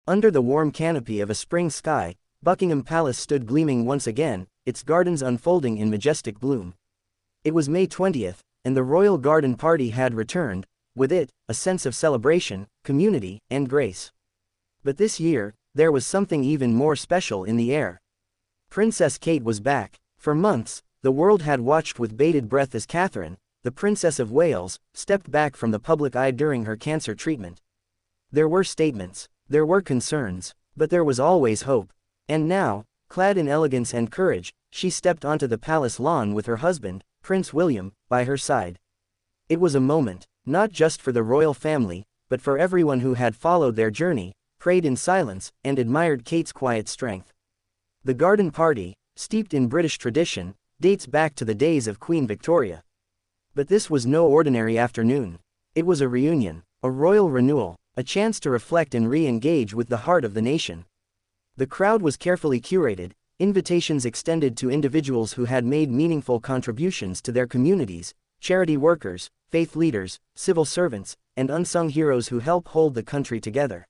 Under the warm canopy of a spring sky, Buckingham Palace stood gleaming once again, its gardens unfolding in majestic bloom. It was May 20th, and the royal garden party had returned, with it, a sense of celebration, community, and grace. But this year, there was something even more special in the air. Princess Kate was back. For months, the world had watched with bated breath as Catherine, the Princess of Wales, stepped back from the public eye during her cancer treatment. There were statements, there were concerns, but there was always hope. And now, clad in elegance and courage, she stepped onto the palace lawn with her husband, Prince William, by her side. It was a moment, not just for the royal family, but for everyone who had followed their journey, prayed in silence, and admired Kate's quiet strength. The garden party, steeped in British tradition, dates back to the days of Queen Victoria. But this was no ordinary afternoon. It was a reunion, a royal renewal, a chance to reflect and re-engage with the heart of the nation. The crowd was carefully curated, invitations extended to individuals who had made meaningful contributions to their communities, charity workers, faith leaders, civil servants, and unsung heroes who help hold the country together.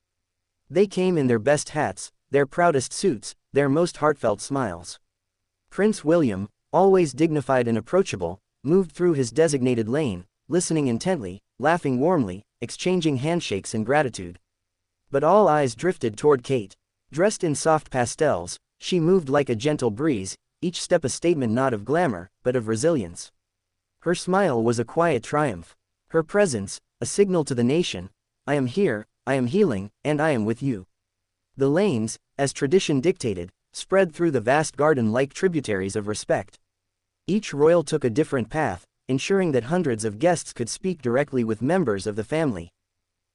They came in their best hats, their proudest suits, their most heartfelt smiles. Prince William, always dignified and approachable, moved through his designated lane, listening intently, laughing warmly, exchanging handshakes and gratitude. But all eyes drifted toward Kate. Dressed in soft pastels, she moved like a gentle breeze, each step a statement not of glamour, but of resilience. Her smile was a quiet triumph. Her presence, a signal to the nation, I am here, I am healing, and I am with you. The lanes, as tradition dictated, spread through the vast garden like tributaries of respect. Each royal took a different path, ensuring that hundreds of guests could speak directly with members of the family.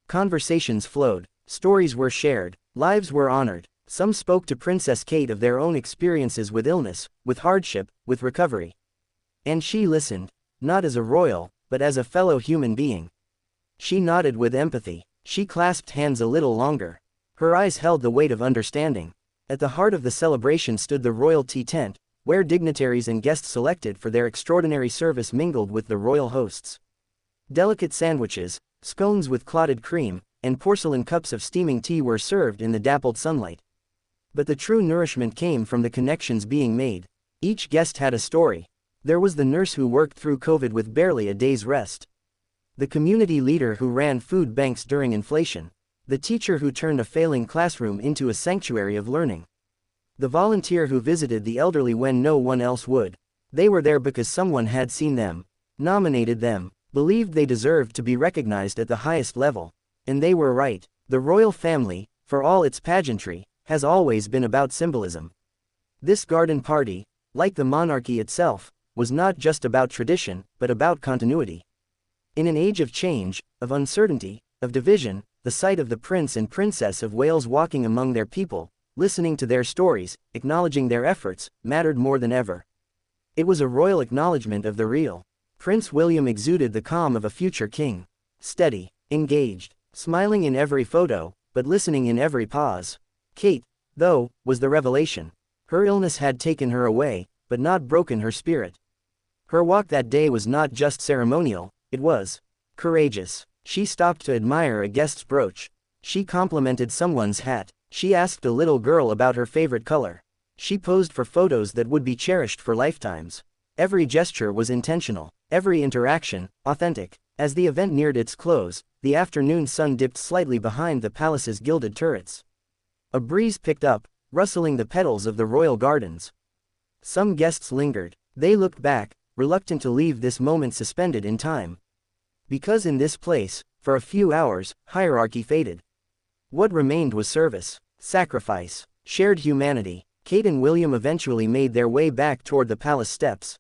Conversations flowed, stories were shared, lives were honored. Some spoke to Princess Kate of their own experiences with illness, with hardship, with recovery. And she listened, not as a royal, but as a fellow human being. She nodded with empathy. She clasped hands a little longer. Her eyes held the weight of understanding. At the heart of the celebration stood the royalty tent, where dignitaries and guests selected for their extraordinary service mingled with the royal hosts. Delicate sandwiches, scones with clotted cream, and porcelain cups of steaming tea were served in the dappled sunlight. But the true nourishment came from the connections being made. Each guest had a story. There was the nurse who worked through COVID with barely a day's rest. The community leader who ran food banks during inflation. The teacher who turned a failing classroom into a sanctuary of learning. The volunteer who visited the elderly when no one else would. They were there because someone had seen them, nominated them, believed they deserved to be recognized at the highest level. And they were right. The royal family, for all its pageantry, has always been about symbolism. This garden party, like the monarchy itself, was not just about tradition, but about continuity. In an age of change, of uncertainty, of division, the sight of the Prince and Princess of Wales walking among their people, listening to their stories, acknowledging their efforts, mattered more than ever. It was a royal acknowledgement of the real. Prince William exuded the calm of a future king. Steady, engaged, smiling in every photo, but listening in every pause. Kate, though, was the revelation. Her illness had taken her away, but not broken her spirit. Her walk that day was not just ceremonial, it was courageous. She stopped to admire a guest's brooch. She complimented someone's hat. She asked a little girl about her favorite color. She posed for photos that would be cherished for lifetimes. Every gesture was intentional, every interaction, authentic. As the event neared its close, the afternoon sun dipped slightly behind the palace's gilded turrets. A breeze picked up, rustling the petals of the royal gardens. Some guests lingered. They looked back, reluctant to leave this moment suspended in time. Because in this place, for a few hours, hierarchy faded. What remained was service, sacrifice, shared humanity. Kate and William eventually made their way back toward the palace steps.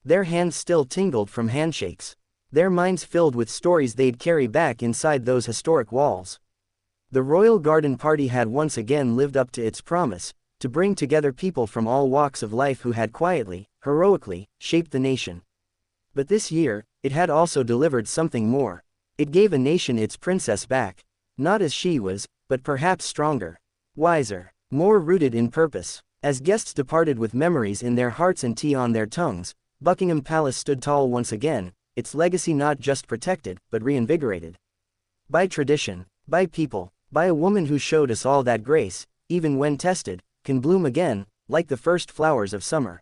Their hands still tingled from handshakes. Their minds filled with stories they'd carry back inside those historic walls. The royal garden party had once again lived up to its promise, to bring together people from all walks of life who had quietly, heroically, shaped the nation. But this year, it had also delivered something more. It gave a nation its princess back. Not as she was, but perhaps stronger, wiser, more rooted in purpose. As guests departed with memories in their hearts and tea on their tongues, Buckingham Palace stood tall once again, its legacy not just protected, but reinvigorated. By tradition, by people, by a woman who showed us all that grace, even when tested, can bloom again, like the first flowers of summer.